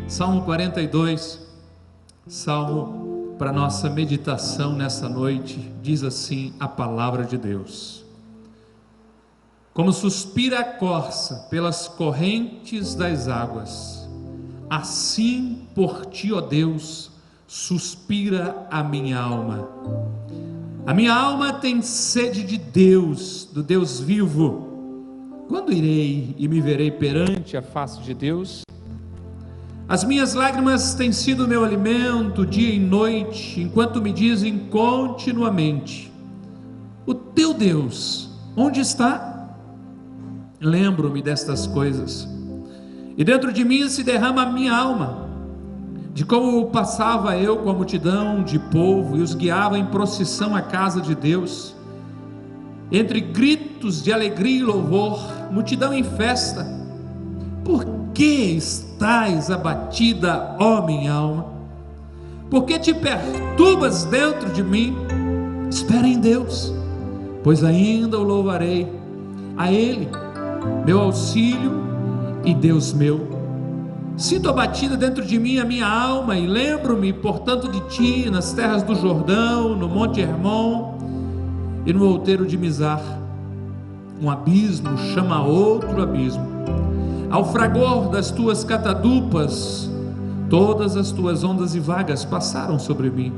Salmo 42, salmo para nossa meditação nessa noite, diz assim a palavra de Deus: como suspira a corça pelas correntes das águas, assim por ti, ó Deus, suspira a minha alma. A minha alma tem sede de Deus, do Deus vivo. Quando irei e me verei perante a face de Deus? As minhas lágrimas têm sido meu alimento dia e noite, enquanto me dizem continuamente: o teu Deus, onde está? Lembro-me destas coisas, e dentro de mim se derrama a minha alma, de como passava eu com a multidão de povo e os guiava em procissão à casa de Deus, entre gritos de alegria e louvor, multidão em festa. Por que estás abatida, ó minha alma? Por que te perturbas dentro de mim? Espera em Deus, pois ainda o louvarei, a Ele, meu auxílio e Deus meu. Sinto abatida dentro de mim a minha alma, e lembro-me, portanto, de ti nas terras do Jordão, no Monte Hermon e no outeiro de Mizar. Um abismo chama outro abismo. Ao fragor das tuas catadupas, todas as tuas ondas e vagas passaram sobre mim.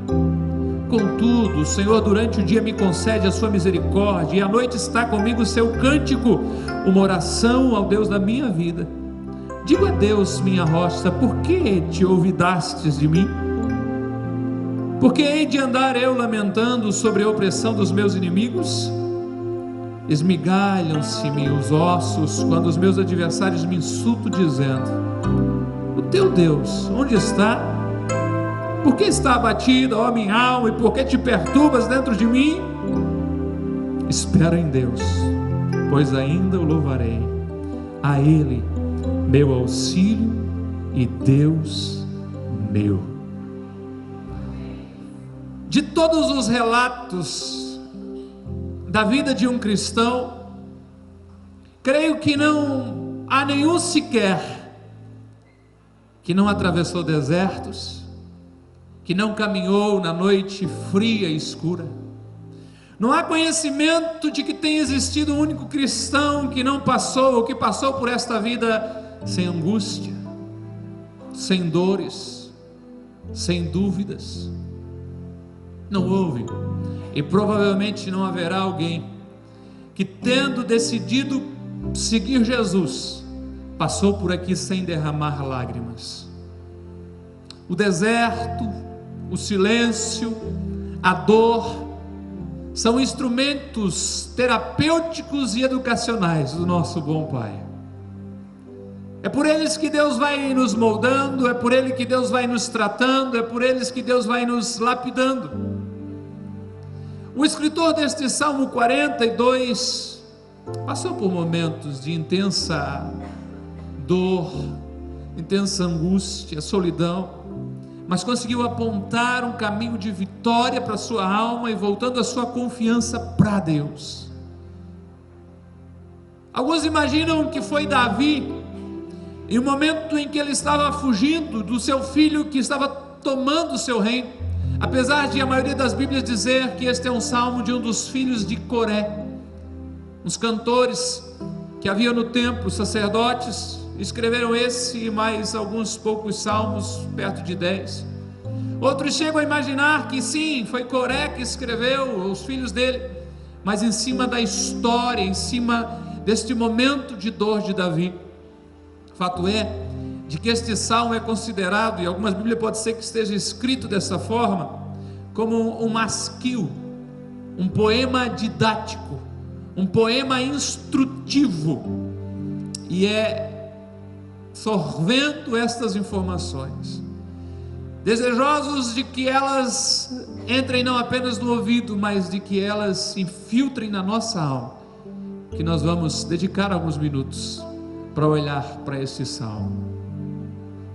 Contudo, o Senhor durante o dia me concede a sua misericórdia, e à noite está comigo o seu cântico, uma oração ao Deus da minha vida. Digo a Deus, minha rocha, por que te olvidastes de mim? Por que hei de andar eu lamentando sobre a opressão dos meus inimigos? Esmigalham-se-me os ossos quando os meus adversários me insultam, dizendo: o teu Deus, onde está? Por que está abatida, ó minha alma, e por que te perturbas dentro de mim? Espera em Deus, pois ainda o louvarei, a Ele, meu auxílio e Deus meu. De todos os relatos da vida de um cristão, creio que não há nenhum sequer que não atravessou desertos, que não caminhou na noite fria e escura. Não há conhecimento de que tenha existido um único cristão que não passou, ou que passou por esta vida sem angústia, sem dores, sem dúvidas. Não houve, e provavelmente não haverá alguém que, tendo decidido seguir Jesus, passou por aqui sem derramar lágrimas. O deserto, o silêncio, a dor são instrumentos terapêuticos e educacionais do nosso bom Pai. É por eles que Deus vai nos moldando, é por ele que Deus vai nos tratando, é por eles que Deus vai nos lapidando. O escritor deste Salmo 42 passou por momentos de intensa dor, intensa angústia, solidão, mas conseguiu apontar um caminho de vitória para a sua alma e voltando a sua confiança para Deus. Alguns imaginam que foi Davi, em um momento em que ele estava fugindo do seu filho que estava tomando o seu reino, apesar de a maioria das Bíblias dizer que este é um salmo de um dos filhos de Coré. Os cantores que havia no templo, sacerdotes, escreveram esse e mais alguns poucos salmos, perto de 10. Outros chegam a imaginar que sim, foi Coré que escreveu, os filhos dele, mas em cima da história, em cima deste momento de dor de Davi. Fato é de que este salmo é considerado, e algumas Bíblias pode ser que esteja escrito dessa forma, como um masquil, um poema didático, um poema instrutivo, e é sorvendo estas informações, desejosos de que elas entrem não apenas no ouvido, mas de que elas se infiltrem na nossa alma, que nós vamos dedicar alguns minutos para olhar para este salmo.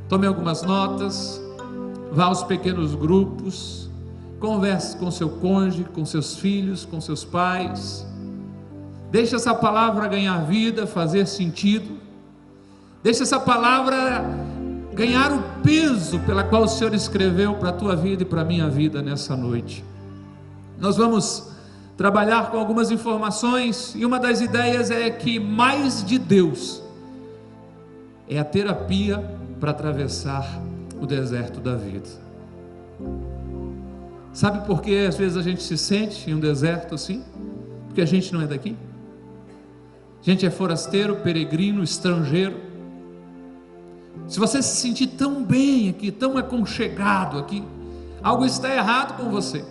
Tome algumas notas, vá aos pequenos grupos, converse com seu cônjuge, com seus filhos, com seus pais. Deixe essa palavra ganhar vida, fazer sentido. Deixe essa palavra ganhar o peso pela qual o Senhor escreveu para a tua vida e para a minha vida nessa noite. Nós vamos trabalhar com algumas informações, e uma das ideias é que mais de Deus é a terapia para atravessar o deserto da vida. Sabe por que às vezes a gente se sente em um deserto assim? Porque a gente não é daqui. A gente é forasteiro, peregrino, estrangeiro. Se você se sentir tão bem aqui, tão aconchegado aqui, algo está errado com você.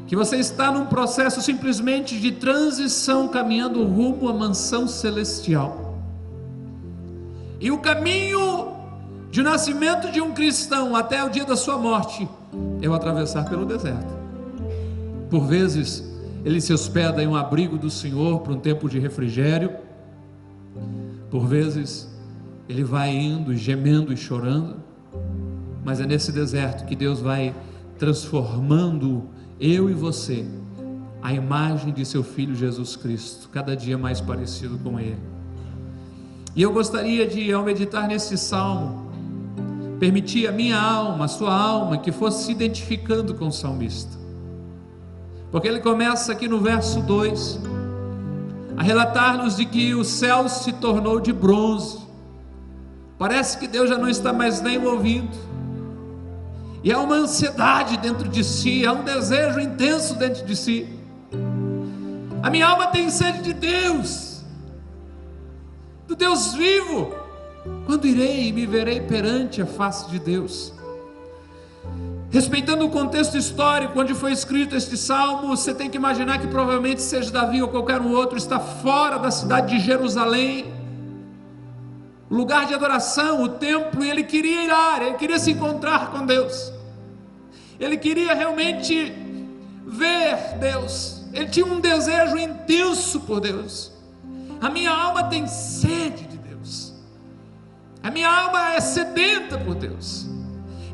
Que você está num processo simplesmente de transição, caminhando rumo à mansão celestial. E o caminho de nascimento de um cristão até o dia da sua morte é o atravessar pelo deserto. Por vezes ele se hospeda em um abrigo do Senhor por um tempo de refrigério. Por vezes ele vai indo, gemendo e chorando. Mas é nesse deserto que Deus vai transformando eu e você a imagem de seu Filho Jesus Cristo, cada dia mais parecido com Ele. E eu gostaria de, ao meditar nesse salmo, permitir a minha alma, a sua alma, que fosse se identificando com o salmista. Porque ele começa aqui no verso 2, a relatar-nos de que o céu se tornou de bronze. Parece que Deus já não está mais nem ouvindo. E há uma ansiedade dentro de si, há um desejo intenso dentro de si. A minha alma tem sede de Deus, do Deus vivo. Quando irei e me verei perante a face de Deus? Respeitando o contexto histórico onde foi escrito este salmo, você tem que imaginar que provavelmente seja Davi ou qualquer um outro, está fora da cidade de Jerusalém, o lugar de adoração, o templo, e ele queria ir, ele queria se encontrar com Deus, ele queria realmente ver Deus, ele tinha um desejo intenso por Deus. A minha alma tem sede de Deus, a minha alma é sedenta por Deus,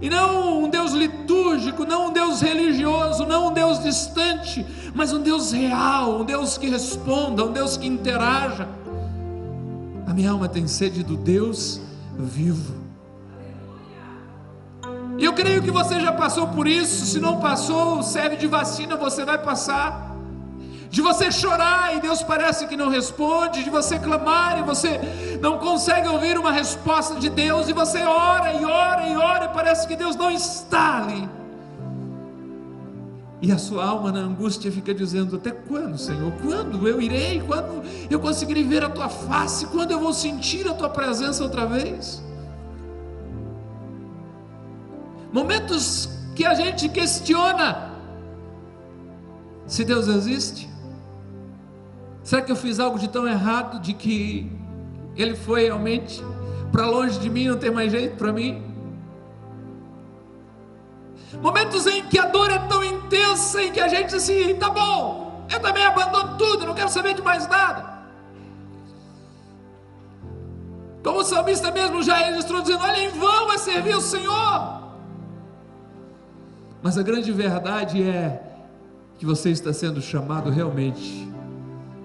e não um Deus litúrgico, não um Deus religioso, não um Deus distante, mas um Deus real, um Deus que responda, um Deus que interaja. A minha alma tem sede do Deus vivo. E eu creio que você já passou por isso. Se não passou, serve de vacina, você vai passar. De você chorar e Deus parece que não responde, de você clamar e você não consegue ouvir uma resposta de Deus, e você ora e ora e ora e parece que Deus não está ali. E a sua alma na angústia fica dizendo: até quando, Senhor? Quando eu irei? Quando eu conseguirei ver a tua face? Quando eu vou sentir a tua presença outra vez? Momentos que a gente questiona se Deus existe. Será que eu fiz algo de tão errado, de que Ele foi realmente para longe de mim, não tem mais jeito para mim? Momentos em que a dor é tão intensa, em que a gente diz assim: tá bom, eu também abandono tudo, não quero saber de mais nada. Como o salmista mesmo já registrou, dizendo: olha, em vão é servir o Senhor. Mas a grande verdade é que você está sendo chamado realmente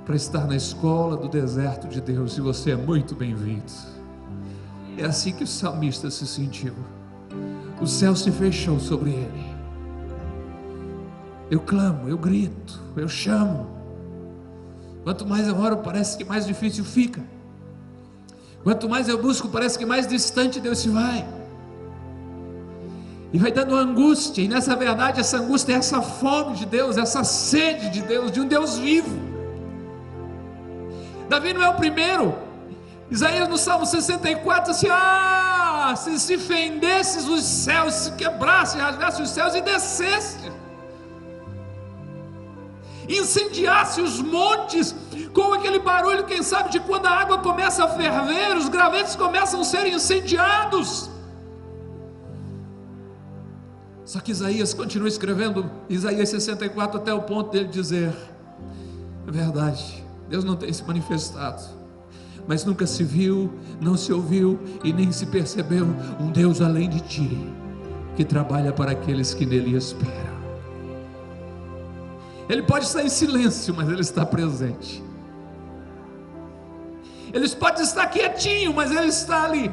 para estar na escola do deserto de Deus, e você é muito bem-vindo. É assim que o salmista se sentiu. O céu se fechou sobre ele. Eu clamo, eu grito, eu chamo. Quanto mais eu oro, parece que mais difícil fica. Quanto mais eu busco, parece que mais distante Deus se vai. E vai dando angústia, e nessa verdade, essa angústia é essa fome de Deus, essa sede de Deus, de um Deus vivo. Davi não é o primeiro. Isaías no Salmo 64 diz assim: se fendesses os céus, se quebrasse, rasgasse os céus e descesse, incendiasse os montes, com aquele barulho, quem sabe, de quando a água começa a ferver, os gravetos começam a ser incendiados. Só que Isaías continua escrevendo, Isaías 64, até o ponto dele dizer: é verdade, Deus não tem se manifestado, mas nunca se viu, não se ouviu e nem se percebeu um Deus além de ti, que trabalha para aqueles que nele esperam. Ele pode estar em silêncio, mas Ele está presente. Ele pode estar quietinho, mas Ele está ali.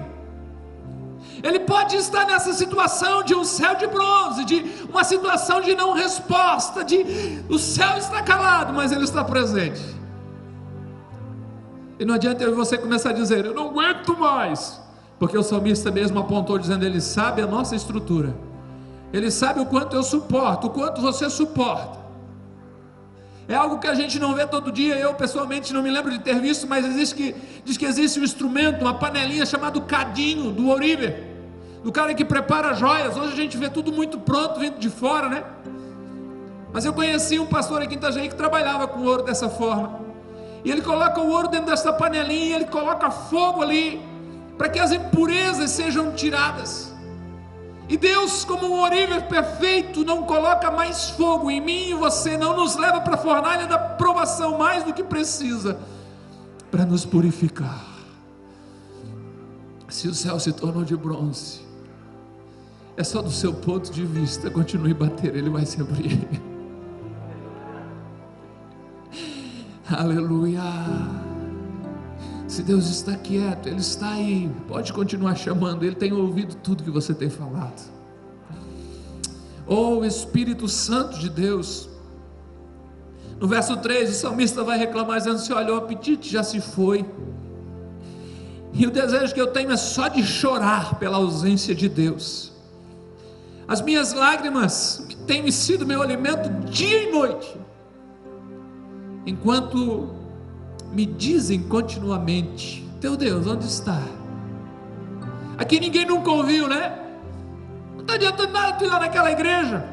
Ele pode estar nessa situação de um céu de bronze, de uma situação de não resposta, de o céu está calado, mas Ele está presente. E não adianta eu e você começar a dizer, eu não aguento mais, porque o salmista mesmo apontou dizendo, Ele sabe a nossa estrutura, Ele sabe o quanto eu suporto, o quanto você suporta. É algo que a gente não vê todo dia. Eu pessoalmente não me lembro de ter visto, mas diz que existe um instrumento, uma panelinha chamado cadinho, do ouriver, do cara que prepara joias. Hoje a gente vê tudo muito pronto, vindo de fora, né? Mas eu conheci um pastor aqui em Itajaí que trabalhava com ouro dessa forma, e ele coloca o ouro dentro dessa panelinha, ele coloca fogo ali, para que as impurezas sejam tiradas. E Deus, como um ouriver perfeito, não coloca mais fogo em mim e você, não nos leva para a fornalha da provação mais do que precisa, para nos purificar. Se o céu se tornou de bronze, é só do seu ponto de vista, continue a bater, ele vai se abrir. Aleluia. Se Deus está quieto, Ele está aí, pode continuar chamando, Ele tem ouvido tudo que você tem falado. Oh, Espírito Santo de Deus. No verso 3, o salmista vai reclamar dizendo assim, olha, o apetite já se foi, e o desejo que eu tenho é só de chorar pela ausência de Deus. As minhas lágrimas têm sido meu alimento dia e noite, enquanto me dizem continuamente, teu Deus, onde está? Aqui ninguém nunca ouviu, né? Não está adiantando nada tu ir lá naquela igreja.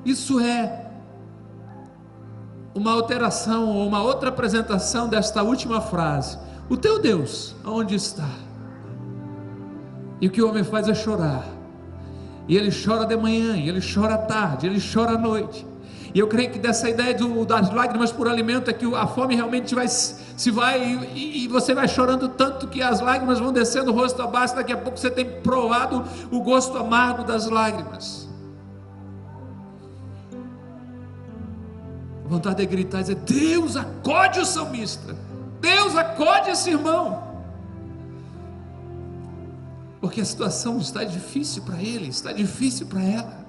Isso é uma alteração, ou uma outra apresentação desta última frase, o teu Deus, onde está? E o que o homem faz é chorar, e ele chora de manhã, e ele chora à tarde, ele chora à noite. E eu creio que dessa ideia das lágrimas por alimento é que a fome realmente vai e você vai chorando tanto que as lágrimas vão descendo o rosto abaixo. Daqui a pouco você tem provado o gosto amargo das lágrimas. Vontade de gritar e dizer, Deus acode o salmista, Deus acode esse irmão, porque a situação está difícil para ele, está difícil para ela.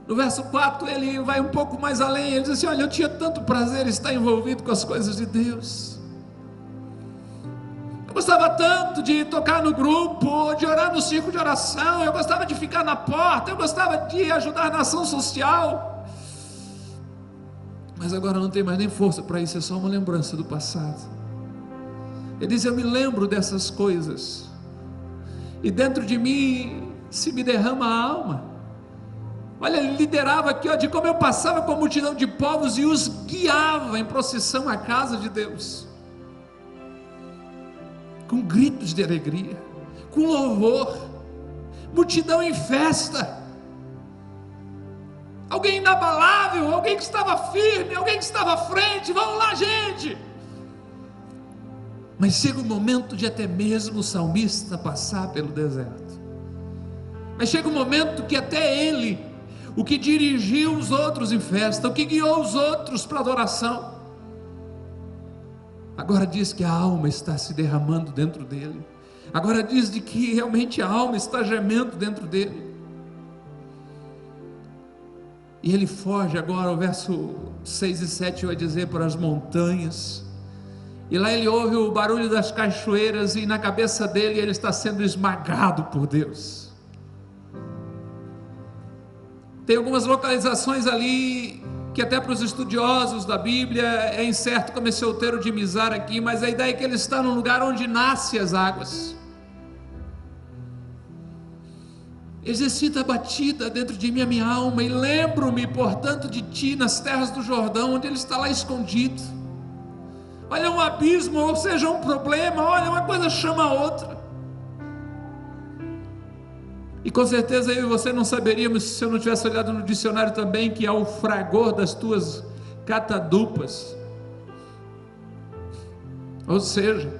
No verso 4 ele vai um pouco mais além, ele diz assim, olha, eu tinha tanto prazer em estar envolvido com as coisas de Deus, eu gostava tanto de tocar no grupo, de orar no círculo de oração, eu gostava de ficar na porta, eu gostava de ajudar na ação social, mas agora não tem mais nem força para isso, é só uma lembrança do passado. Ele diz, eu me lembro dessas coisas, e dentro de mim se me derrama a alma. Olha, ele liderava aqui, de como eu passava com a multidão de povos e os guiava em procissão à casa de Deus, com gritos de alegria, com louvor, multidão em festa, alguém inabalável, alguém que estava firme, alguém que estava à frente, vamos lá gente. Mas chega um momento de até mesmo o salmista passar pelo deserto, mas chega um momento que até ele, o que dirigiu os outros em festa, o que guiou os outros para adoração, agora diz que a alma está se derramando dentro dele, agora diz de que realmente a alma está gemendo dentro dele, e ele foge agora. O verso 6 e 7 vai dizer, para as montanhas, e lá ele ouve o barulho das cachoeiras, e na cabeça dele ele está sendo esmagado por Deus. Tem algumas localizações ali que até para os estudiosos da Bíblia é incerto, como esse outeiro de Mizar aqui, mas a ideia é que ele está num lugar onde nascem as águas. Exercita a batida dentro de mim a minha alma, e lembro-me portanto de ti nas terras do Jordão, onde ele está lá escondido. Olha, um abismo, ou seja, um problema, olha, uma coisa chama a outra. E com certeza eu e você não saberíamos se eu não tivesse olhado no dicionário também, que é o fragor das tuas catadupas, ou seja,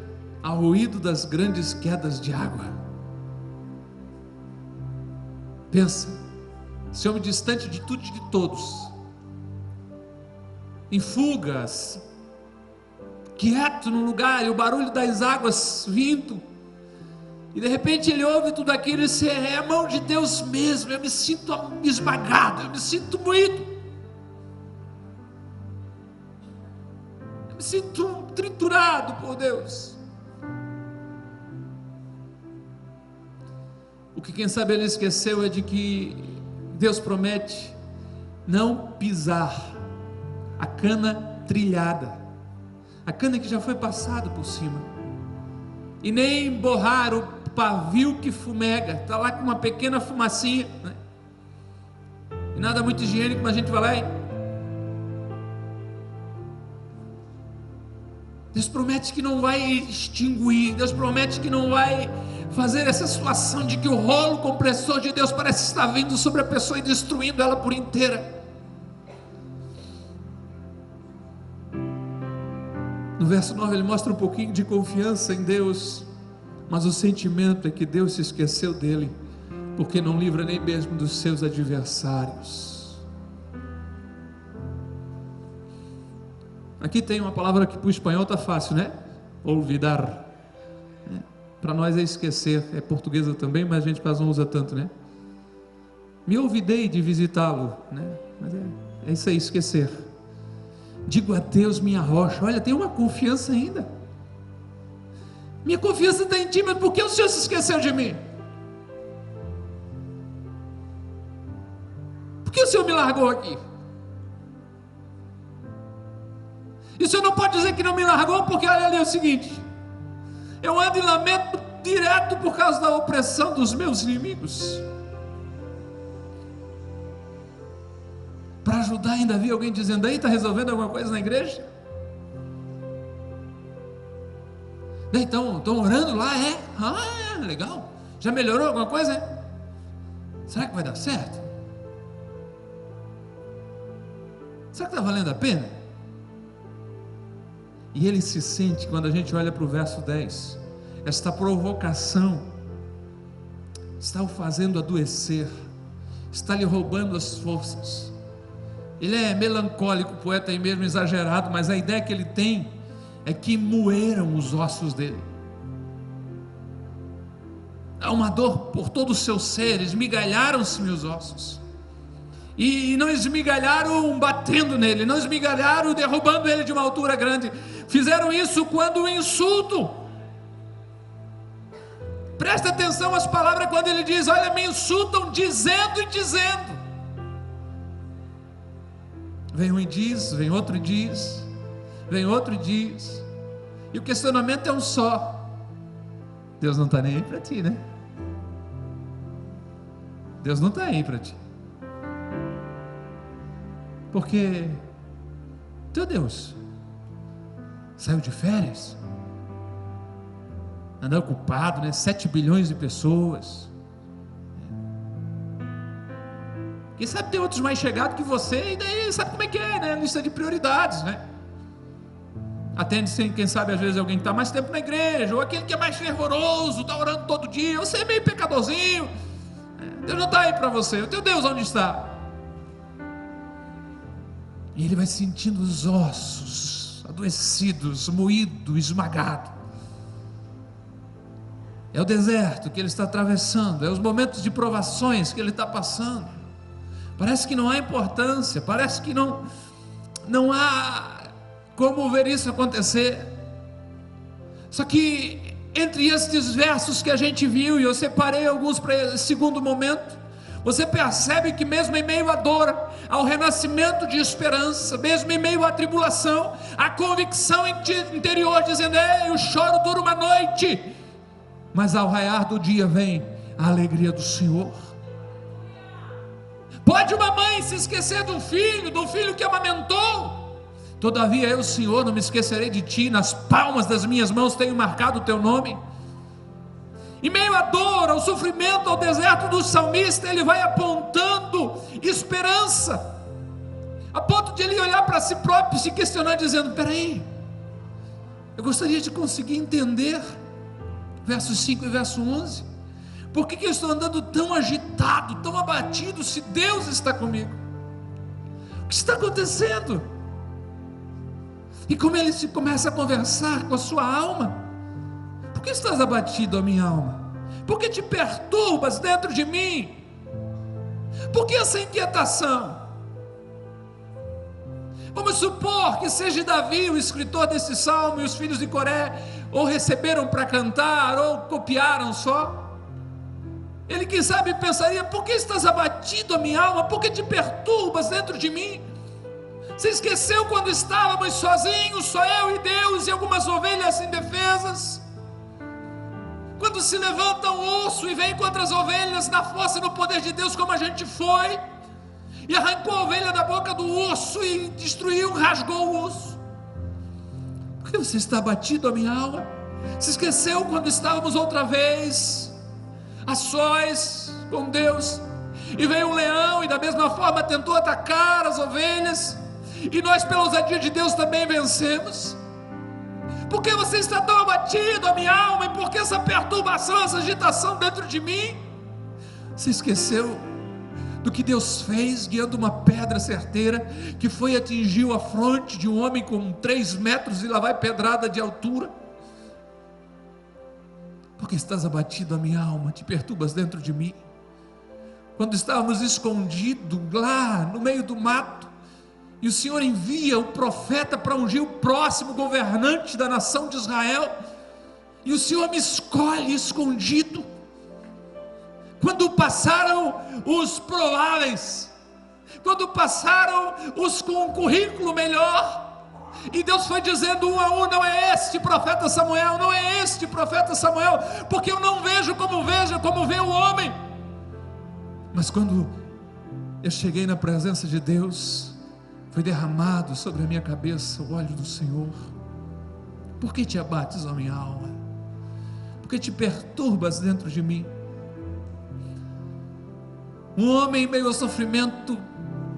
ao ruído das grandes quedas de água. Pensa, esse homem distante de tudo e de todos, em fugas, quieto no lugar, e o barulho das águas vindo, e de repente ele ouve tudo aquilo e diz: é a mão de Deus mesmo, eu me sinto esmagado, eu me sinto moído, eu me sinto triturado por Deus. O que quem sabe ele esqueceu é de que Deus promete não pisar a cana trilhada, a cana que já foi passada por cima, e nem borrar o pavio que fumega, está lá com uma pequena fumacinha, né? E nada muito higiênico, mas a gente vai lá e... Deus promete que não vai extinguir, Deus promete que não vai fazer essa situação de que o rolo compressor de Deus parece estar vindo sobre a pessoa e destruindo ela por inteira. No verso 9 ele mostra um pouquinho de confiança em Deus, mas o sentimento é que Deus se esqueceu dele, porque não livra nem mesmo dos seus adversários. Aqui tem uma palavra que para o espanhol está fácil, né? Olvidar. Para nós é esquecer, é portuguesa também, mas a gente quase não usa tanto, né? Me olvidei de visitá-lo, né? Mas é isso aí, esquecer. Digo a Deus, minha rocha. Olha, tem uma confiança ainda. Minha confiança está em ti, mas por que o Senhor se esqueceu de mim? Por que o Senhor me largou aqui? E o Senhor não pode dizer que não me largou, porque olha ali o seguinte: eu ando em lamento direto por causa da opressão dos meus inimigos. Para ajudar, ainda havia alguém dizendo: aí está resolvendo alguma coisa na igreja? Então, estão orando lá, é? Ah, legal. Já melhorou alguma coisa? É? Será que vai dar certo? Será que está valendo a pena? E ele se sente, quando a gente olha para o verso 10, esta provocação está o fazendo adoecer, está lhe roubando as forças. Ele é melancólico, poeta, e mesmo exagerado, mas a ideia que ele tem é que moeram os ossos dele. Há uma dor por todo o seu ser, esmigalharam-se meus ossos. E não esmigalharam batendo nele, não esmigalharam derrubando ele de uma altura grande. Fizeram isso quando o insultam. Presta atenção às palavras quando ele diz: olha, me insultam dizendo e dizendo. Vem um e diz, vem outro e diz, vem outro e diz. E o questionamento é um só: Deus não está nem aí para ti, né? Deus não está aí para ti. Porque teu Deus saiu de férias, anda ocupado, né? 7 bilhões de pessoas. Quem sabe tem outros mais chegados que você, e daí sabe como é que é, né? Lista de prioridades, né? Atende-se, quem sabe, às vezes alguém que está mais tempo na igreja, ou aquele que é mais fervoroso, está orando todo dia. Você é meio pecadorzinho, Deus não está aí para você. O teu Deus onde está? E ele vai sentindo os ossos adoecidos, moído, esmagado. É o deserto que ele está atravessando, é os momentos de provações que ele está passando. Parece que não há importância, parece que não há como ver isso acontecer. Só que entre estes versos que a gente viu, e eu separei alguns para esse segundo momento, você percebe que mesmo em meio à dor, ao renascimento de esperança, mesmo em meio à tribulação, a convicção interior dizendo: ei, o choro dura uma noite, mas ao raiar do dia vem a alegria do Senhor. Pode uma mãe se esquecer do filho que amamentou, todavia eu, Senhor, não me esquecerei de ti, nas palmas das minhas mãos tenho marcado o teu nome. Em meio à dor, ao sofrimento, ao deserto do salmista, ele vai apontando esperança, a ponto de ele olhar para si próprio e se questionar, dizendo: peraí, eu gostaria de conseguir entender, versos 5 e verso 11, por que eu estou andando tão agitado, tão abatido, se Deus está comigo? O que está acontecendo? E como ele se começa a conversar com a sua alma: por que estás abatido, a minha alma? Por que te perturbas dentro de mim? Por que essa inquietação? Vamos supor que seja Davi o escritor desse salmo, e os filhos de Coré ou receberam para cantar, ou copiaram só. Ele, quem sabe, pensaria: por que estás abatido, a minha alma? Por que te perturbas dentro de mim? Você esqueceu quando estávamos sozinhos, só eu e Deus e algumas ovelhas indefesas? Quando se levanta um urso e vem contra as ovelhas, na força e no poder de Deus, como a gente foi, e arrancou a ovelha da boca do urso e destruiu, rasgou o urso. Por que você está abatido, a minha alma? Se esqueceu quando estávamos outra vez a sós com Deus, e veio um leão e da mesma forma tentou atacar as ovelhas, e nós, pela ousadia de Deus, também vencemos? Por que você está tão abatido, a minha alma? E por que essa perturbação, essa agitação dentro de mim? Você esqueceu do que Deus fez, guiando uma pedra certeira, que foi e atingiu a fronte de um homem com 3 metros, e lá vai pedrada de altura? Porque estás abatido, a minha alma, te perturbas dentro de mim? Quando estávamos escondidos lá no meio do mato, e o Senhor envia o profeta para ungir o próximo governante da nação de Israel, e o Senhor me escolhe escondido. Quando passaram os prováveis, quando passaram os com um currículo melhor, e Deus foi dizendo um a um: não é este profeta Samuel, não é este profeta Samuel, porque eu não vejo como vê o homem. Mas quando eu cheguei na presença de Deus, foi derramado sobre a minha cabeça o óleo do Senhor. Por que te abates, ó minha alma? Por que te perturbas dentro de mim? Um homem em meio ao sofrimento,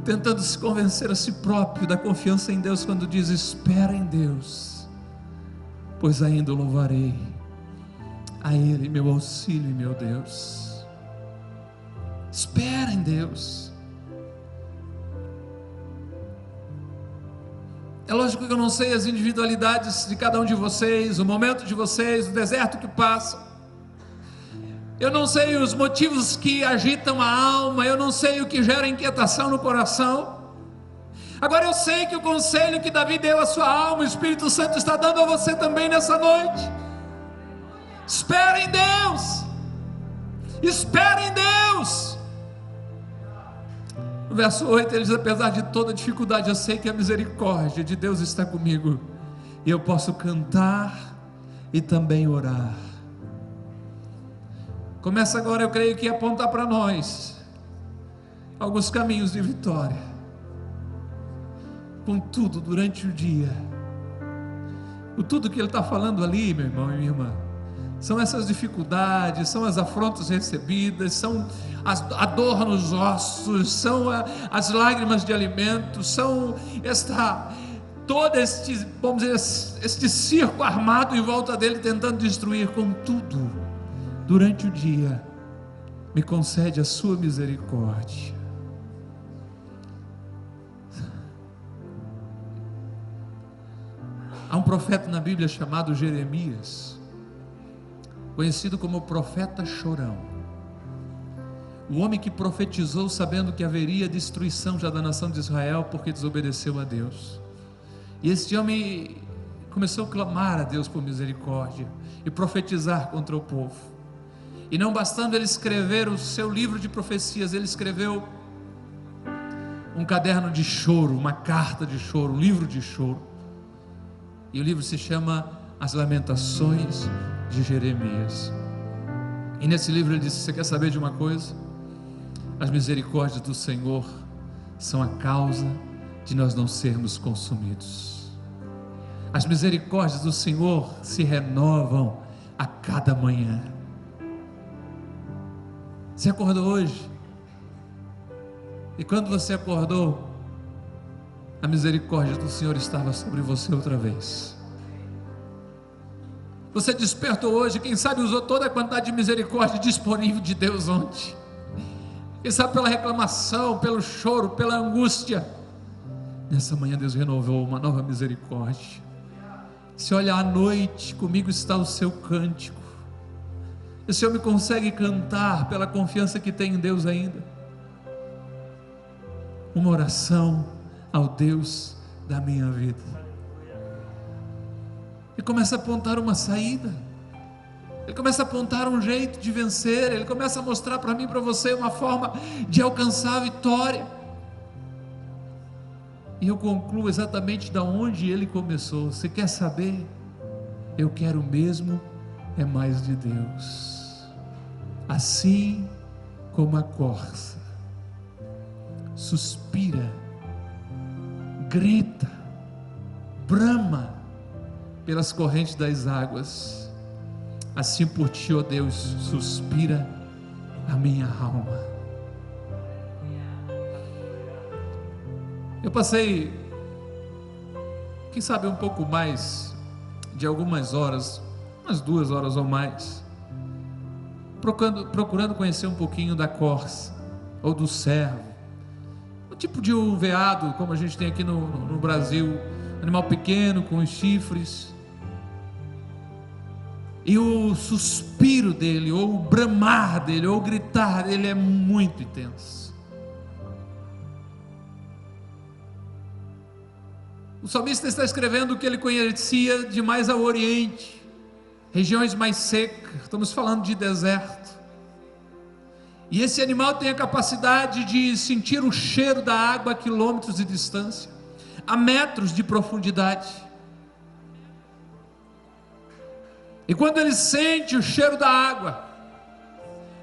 tentando se convencer a si próprio da confiança em Deus, quando diz: espera em Deus, pois ainda o louvarei, a Ele meu auxílio e meu Deus. Espera em Deus. É lógico que eu não sei as individualidades de cada um de vocês, o momento de vocês, o deserto que passam. Eu não sei os motivos que agitam a alma, eu não sei o que gera inquietação no coração. Agora eu sei que o conselho que Davi deu à sua alma, o Espírito Santo está dando a você também nessa noite. Espera em Deus. Espera em Deus. No verso 8 ele diz: apesar de toda dificuldade, eu sei que a misericórdia de Deus está comigo, e eu posso cantar e também orar. Começa agora, eu creio que apontar para nós alguns caminhos de vitória. Contudo, durante o dia, o tudo que ele está falando ali, meu irmão e minha irmã, são essas dificuldades, são as afrontas recebidas, são a dor nos ossos, são as lágrimas de alimento, são todo este, vamos dizer, este circo armado em volta dele, tentando destruir. Contudo, durante o dia, me concede a sua misericórdia. Há um profeta na Bíblia chamado Jeremias, conhecido como o profeta chorão, o homem que profetizou sabendo que haveria destruição já da nação de Israel, porque desobedeceu a Deus. E este homem começou a clamar a Deus por misericórdia e profetizar contra o povo. E não bastando ele escrever o seu livro de profecias, ele escreveu um caderno de choro, uma carta de choro, um livro de choro. E o livro se chama As Lamentações de Jeremias. E nesse livro ele disse: você quer saber de uma coisa? As misericórdias do Senhor são a causa de nós não sermos consumidos. As misericórdias do Senhor se renovam a cada manhã. Você acordou hoje, e quando você acordou, a misericórdia do Senhor estava sobre você outra vez. Você despertou hoje, quem sabe usou toda a quantidade de misericórdia disponível de Deus ontem. Quem sabe pela reclamação, pelo choro, pela angústia, Nessa manhã Deus renovou uma nova misericórdia. Se olha à noite, comigo está o seu cântico. Esse homem consegue cantar pela confiança que tem em Deus ainda. Uma oração ao Deus da minha vida. Ele começa a apontar uma saída. Ele começa a apontar um jeito de vencer. Ele começa a mostrar para mim e para você uma forma de alcançar a vitória. E eu concluo exatamente da onde ele começou. Você quer saber? Eu quero mesmo é mais de Deus. Assim como a corça suspira, grita, brama pelas correntes das águas, assim por ti, ó Deus, suspira a minha alma. Eu passei, quem sabe um pouco mais de algumas horas, umas 2 horas ou mais, procurando conhecer um pouquinho da corça, ou do cervo, o tipo de um veado, como a gente tem aqui no Brasil, animal pequeno, com os chifres, e o suspiro dele, ou o bramar dele, ou o gritar dele é muito intenso. O salmista está escrevendo o que ele conhecia de mais ao oriente, regiões mais secas, estamos falando de deserto. E esse animal tem a capacidade de sentir o cheiro da água a quilômetros de distância, a metros de profundidade. E quando ele sente o cheiro da água,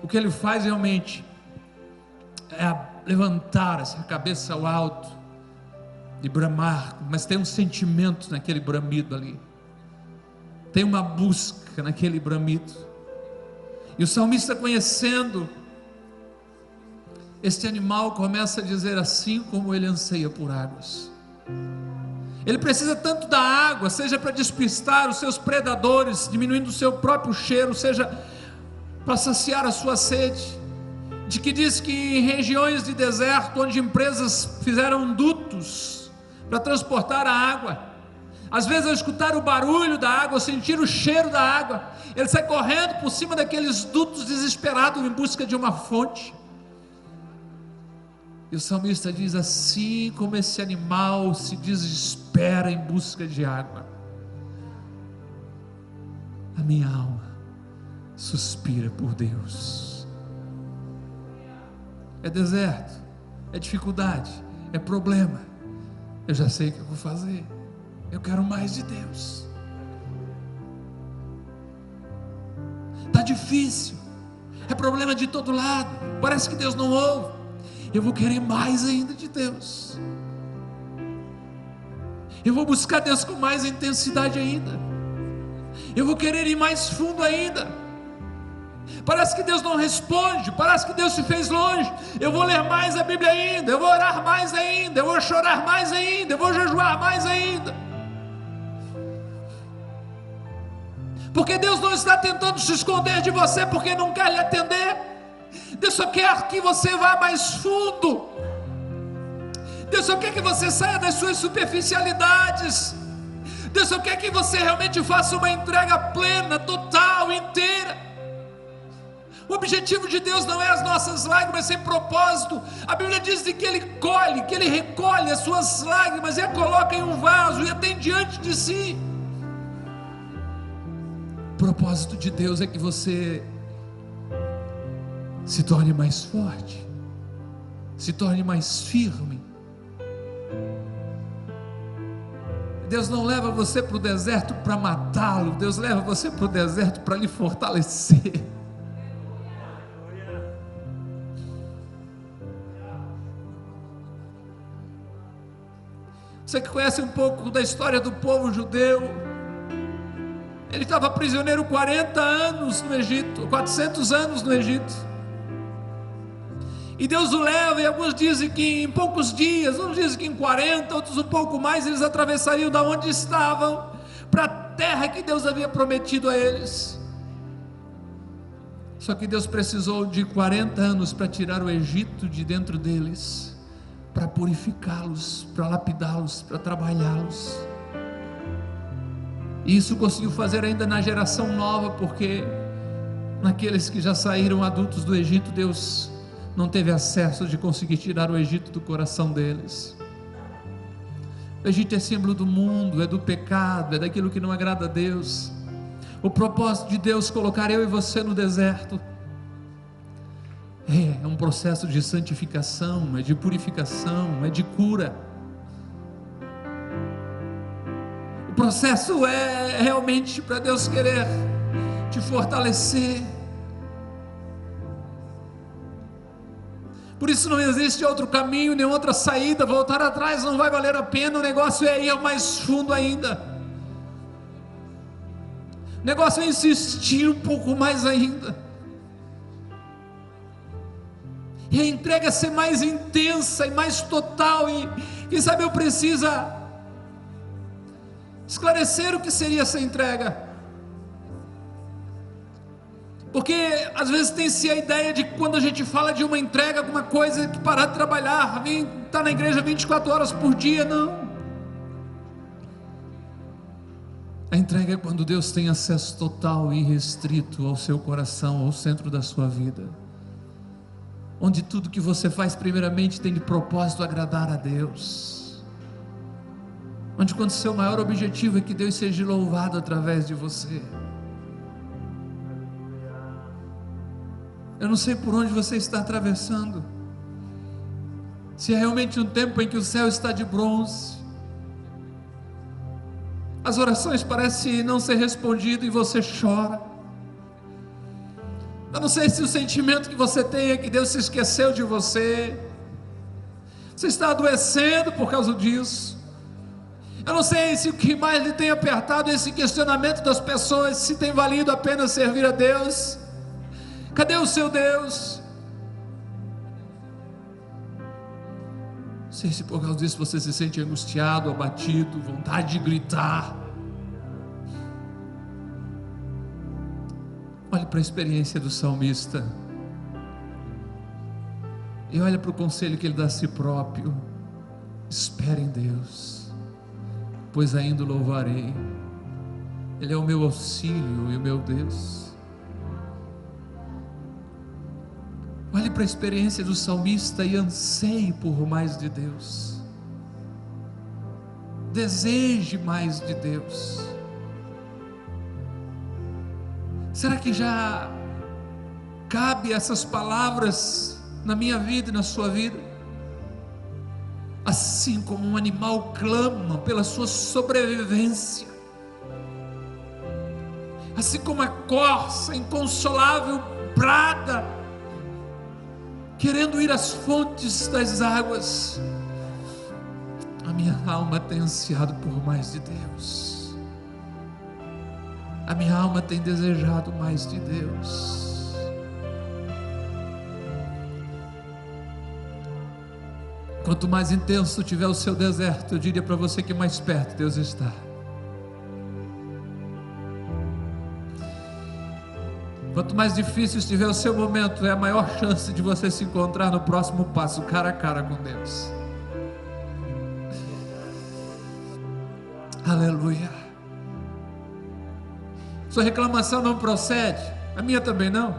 o que ele faz realmente é levantar essa cabeça ao alto, de bramar, mas tem um sentimento naquele bramido ali, tem uma busca naquele bramido. E o salmista, conhecendo este animal, começa a dizer: assim como ele anseia por águas, ele precisa tanto da água, seja para despistar os seus predadores, diminuindo o seu próprio cheiro, seja para saciar a sua sede. De que diz que em regiões de deserto, onde empresas fizeram dutos para transportar a água, às vezes ao escutar o barulho da água, sentir o cheiro da água, ele sai correndo por cima daqueles dutos, desesperado em busca de uma fonte. E o salmista diz: assim como esse animal se desespera em busca de água, a minha alma suspira por Deus. É deserto, é dificuldade, é problema. Eu já sei o que eu vou fazer. Eu quero mais de Deus. Está difícil, é problema de todo lado, parece que Deus não ouve. Eu vou querer mais ainda de Deus. Eu vou buscar Deus com mais intensidade ainda. Eu vou querer ir mais fundo ainda. Parece que Deus não responde, parece que Deus se fez longe. Eu vou ler mais a Bíblia ainda, eu vou orar mais ainda, eu vou chorar mais ainda, eu vou jejuar mais ainda. Porque Deus não está tentando se esconder de você porque não quer lhe atender. Deus só quer que você vá mais fundo. Deus só quer que você saia das suas superficialidades. Deus só quer que você realmente faça uma entrega plena, total, inteira. O objetivo de Deus não é as nossas lágrimas sem propósito. A Bíblia diz que Ele colhe, que Ele recolhe as suas lágrimas e a coloca em um vaso e a tem diante de si. O propósito de Deus é que você se torne mais forte, se torne mais firme. Deus não leva você para o deserto para matá-lo. Deus leva você para o deserto para lhe fortalecer. Você que conhece um pouco da história do povo judeu, ele estava prisioneiro 40 anos no Egito, 400 anos no Egito, e Deus o leva, e alguns dizem que em poucos dias, uns dizem que em 40, outros um pouco mais, eles atravessariam da onde estavam, para a terra que Deus havia prometido a eles. Só que Deus precisou de 40 anos para tirar o Egito de dentro deles, para purificá-los, para lapidá-los, para trabalhá-los. E isso conseguiu fazer ainda na geração nova, porque naqueles que já saíram adultos do Egito, Deus não teve acesso de conseguir tirar o Egito do coração deles. O Egito é símbolo do mundo, é do pecado, é daquilo que não agrada a Deus. O propósito de Deus colocar eu e você no deserto é um processo de santificação, é de purificação, é de cura. O processo é realmente para Deus querer te fortalecer. Por isso não existe outro caminho, nem outra saída. Voltar atrás não vai valer a pena. O negócio é ir mais fundo ainda. O negócio é insistir um pouco mais ainda. E a entrega ser mais intensa e mais total. E quem sabe eu precisa esclarecer o que seria essa entrega. Porque às vezes tem-se a ideia de que quando a gente fala de uma entrega, alguma coisa que parar de trabalhar, estar na igreja 24 horas por dia. Não. A entrega é quando Deus tem acesso total e irrestrito ao seu coração, ao centro da sua vida, onde tudo que você faz primeiramente tem de propósito agradar a Deus, onde quando seu maior objetivo é que Deus seja louvado através de você. Eu não sei por onde você está atravessando, se é realmente um tempo em que o céu está de bronze, as orações parecem não ser respondidas e você chora. Eu não sei se o sentimento que você tem é que Deus se esqueceu de você, você está adoecendo por causa disso. Eu não sei se o que mais lhe tem apertado é esse questionamento das pessoas, se tem valido a pena servir a Deus. Cadê o seu Deus? Não sei se por causa disso você se sente angustiado, abatido, vontade de gritar. Olhe para a experiência do salmista e olhe para o conselho que ele dá a si próprio: espere em Deus, pois ainda o louvarei. Ele é o meu auxílio e o meu Deus. Olhe para a experiência do salmista e anseie por mais de Deus. Deseje mais de Deus. Será que já cabe essas palavras na minha vida e na sua vida? Assim como um animal clama pela sua sobrevivência, assim como a corça inconsolável brada, querendo ir às fontes das águas, a minha alma tem ansiado por mais de Deus. A minha alma tem desejado mais de Deus. Quanto mais intenso tiver o seu deserto, eu diria para você que mais perto Deus está. Quanto mais difícil estiver o seu momento, é a maior chance de você se encontrar no próximo passo, cara a cara com Deus. Aleluia. Sua reclamação não procede, a minha também não.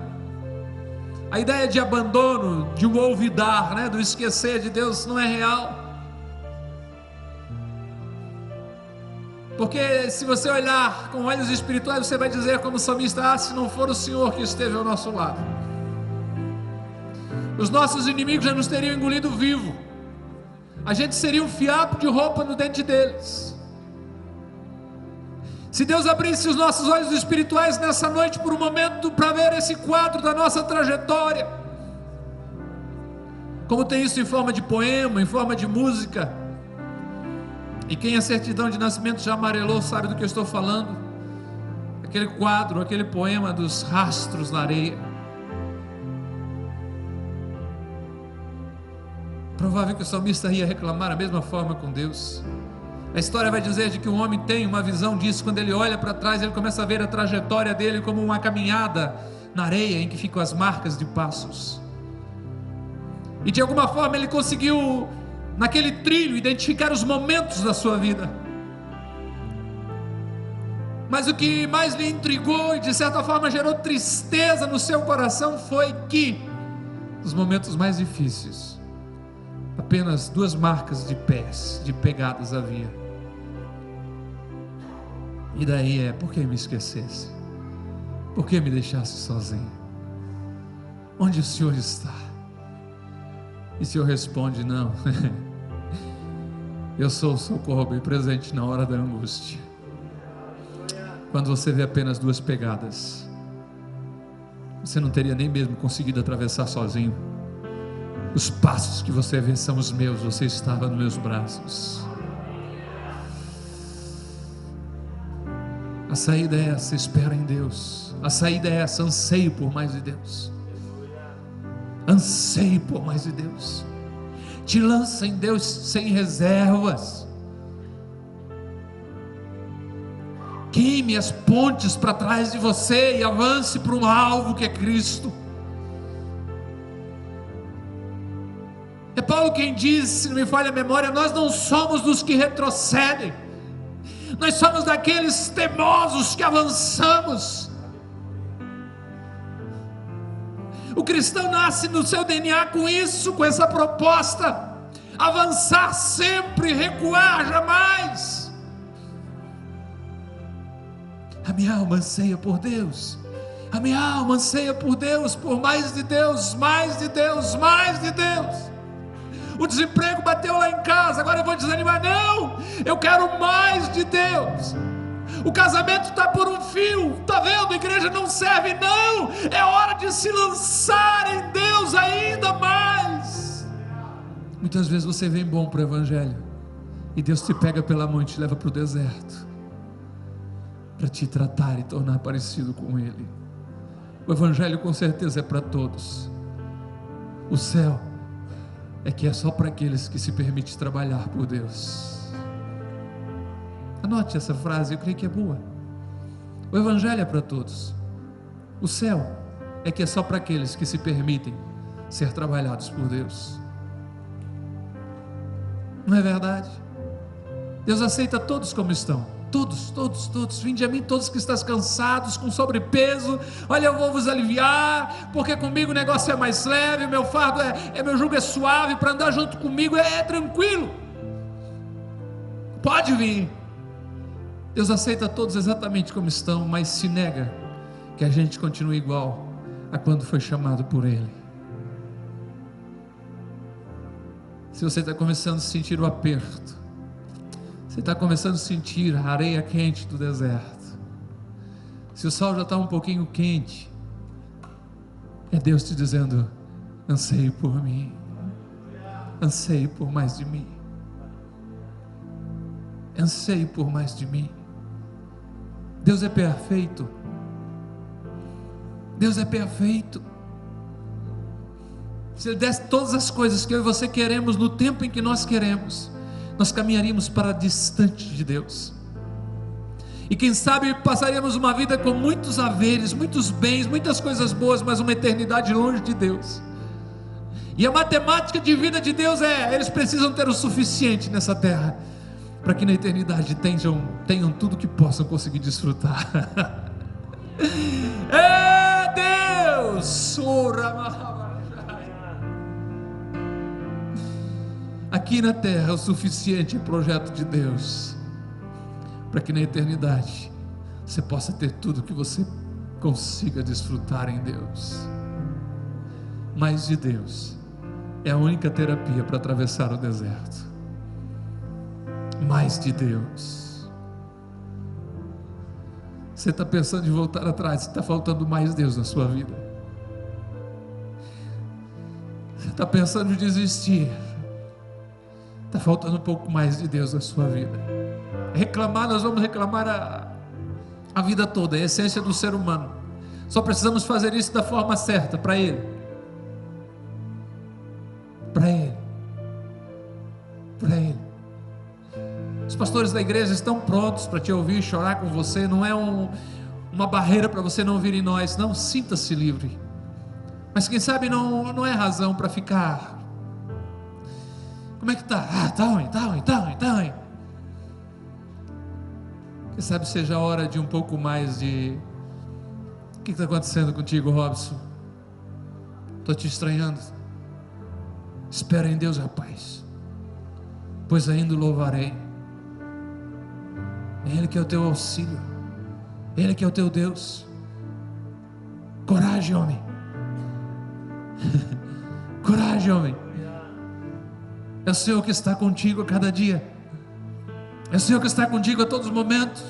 A ideia de abandono, de um olvidar, do esquecer de Deus, não é real. Porque se você olhar com olhos espirituais, você vai dizer como o salmista: se não for o Senhor que esteve ao nosso lado, os nossos inimigos já nos teriam engolido vivo, a gente seria um fiapo de roupa no dente deles. Se Deus abrisse os nossos olhos espirituais nessa noite por um momento, para ver esse quadro da nossa trajetória, como tem isso em forma de poema, em forma de música, e quem a certidão de nascimento já amarelou sabe do que eu estou falando. Aquele quadro, aquele poema dos rastros na areia. Provável que o salmista ia reclamar a mesma forma com Deus. A história vai dizer de que o homem tem uma visão disso. Quando ele olha para trás, ele começa a ver a trajetória dele como uma caminhada na areia em que ficam as marcas de passos. E de alguma forma ele conseguiu naquele trilho, identificar os momentos da sua vida. Mas o que mais lhe intrigou e de certa forma gerou tristeza no seu coração foi que, nos momentos mais difíceis, apenas 2 marcas de pés, de pegadas havia. E daí por que me esquecesse? Por que me deixasse sozinho? Onde o Senhor está? E o Senhor responde: não, eu sou o socorro bem presente na hora da angústia. Quando você vê apenas 2 pegadas, você não teria nem mesmo conseguido atravessar sozinho. Os passos que você vê são os meus, você estava nos meus braços. A saída é essa: espera em Deus. A saída é essa: anseio por mais de Deus. Anseio por mais de Deus. Te lança em Deus sem reservas. Queime as pontes para trás de você e avance para um alvo que é Cristo. É Paulo quem diz, se não me falha a memória: nós não somos dos que retrocedem, nós somos daqueles teimosos que avançamos. O cristão nasce no seu DNA com isso, com essa proposta: avançar sempre, recuar jamais. A minha alma anseia por Deus, a minha alma anseia por Deus, por mais de Deus, mais de Deus, mais de Deus. O desemprego bateu lá em casa, agora eu vou desanimar? Não, eu quero mais de Deus. O casamento está por um fio, está vendo? A igreja não serve, não, é hora de se lançar em Deus ainda mais. Muitas vezes você vem bom para o Evangelho e Deus te pega pela mão e te leva para o deserto, para te tratar e tornar parecido com Ele. O Evangelho com certeza é para todos. O céu é que é só para aqueles que se permitem trabalhar por Deus. Anote essa frase, eu creio que é boa. O Evangelho é para todos. O céu é que é só para aqueles que se permitem ser trabalhados por Deus. Não é verdade? Deus aceita todos como estão. Todos, todos, todos. Vinde a mim todos que estáis cansados, com sobrepeso. Olha, eu vou vos aliviar, porque comigo o negócio é mais leve, meu fardo meu jugo é suave, para andar junto comigo é tranquilo. Pode vir. Deus aceita todos exatamente como estão, mas se nega que a gente continue igual a quando foi chamado por Ele. Se você está começando a sentir o aperto, você está começando a sentir a areia quente do deserto, se o sol já está um pouquinho quente, é Deus te dizendo: anseie por mim, anseie por mais de mim, anseie por mais de mim. Deus é perfeito, Deus é perfeito. Se Ele desse todas as coisas que eu e você queremos no tempo em que nós queremos, nós caminharíamos para distante de Deus, e quem sabe passaríamos uma vida com muitos haveres, muitos bens, muitas coisas boas, mas uma eternidade longe de Deus. E a matemática de vida de Deus eles precisam ter o suficiente nessa terra, para que na eternidade tenham tudo que possam conseguir desfrutar. É Deus! Aqui na terra o suficiente é projeto de Deus, para que na eternidade você possa ter tudo que você consiga desfrutar em Deus. Mais de Deus é a única terapia para atravessar o deserto. Mais de Deus. Você está pensando em voltar atrás, está faltando mais Deus na sua vida. Você está pensando em desistir, está faltando um pouco mais de Deus na sua vida. Reclamar, nós vamos reclamar a vida toda, é a essência do ser humano. Só precisamos fazer isso da forma certa, para Ele. Para Ele. Para Ele. Os pastores da igreja estão prontos para te ouvir, chorar com você. Não é uma barreira para você não ouvir em nós. Não, sinta-se livre. Mas quem sabe não é razão para ficar Como é que está? Está ruim. Quem sabe seja a hora de um pouco mais de... O que está acontecendo contigo, Robson? Estou te estranhando. Espera em Deus, rapaz, pois ainda o louvarei. É Ele que é o teu auxílio, Ele que é o teu Deus. Coragem, homem. Coragem, homem. É o Senhor que está contigo a cada dia. É o Senhor que está contigo a todos os momentos.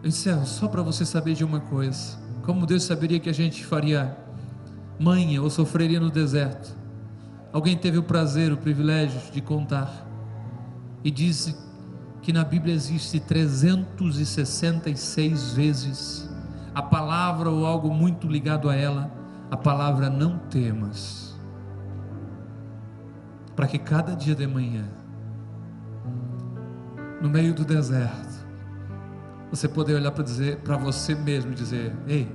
Eu encerro só para você saber de uma coisa. Como Deus saberia que a gente faria manha ou sofreria no deserto? Alguém teve o prazer, o privilégio de contar, e disse que na Bíblia existe 366 vezes a palavra ou algo muito ligado a ela, a palavra não temas, para que cada dia de manhã, no meio do deserto, você poder olhar para você mesmo e dizer: ei,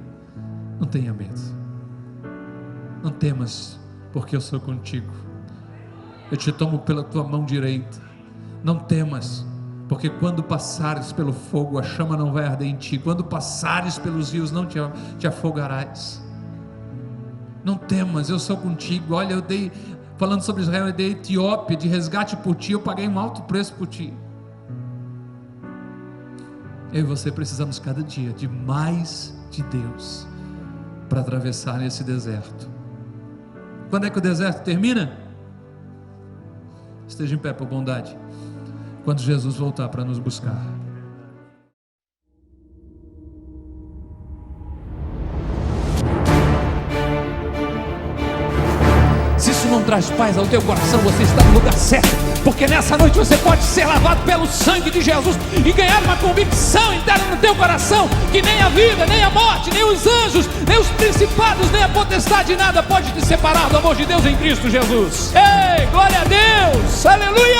não tenha medo, não temas, porque eu sou contigo, eu te tomo pela tua mão direita. Não temas, porque quando passares pelo fogo, a chama não vai arder em ti. Quando passares pelos rios, não te afogarás. Não temas, eu sou contigo. Olha, eu dei, falando sobre Israel, eu dei Etiópia de resgate por ti, eu paguei um alto preço por ti. Eu e você precisamos cada dia de mais de Deus para atravessar esse deserto. Quando é que o deserto termina? Esteja em pé por bondade. Quando Jesus voltar para nos buscar. Se isso não traz paz ao teu coração, você está no lugar certo, porque nessa noite você pode ser lavado pelo sangue de Jesus e ganhar uma convicção interna no teu coração, que nem a vida, nem a morte, nem os anjos, nem os principados, nem a potestade, nada pode te separar do amor de Deus em Cristo Jesus. Ei, glória a Deus, aleluia!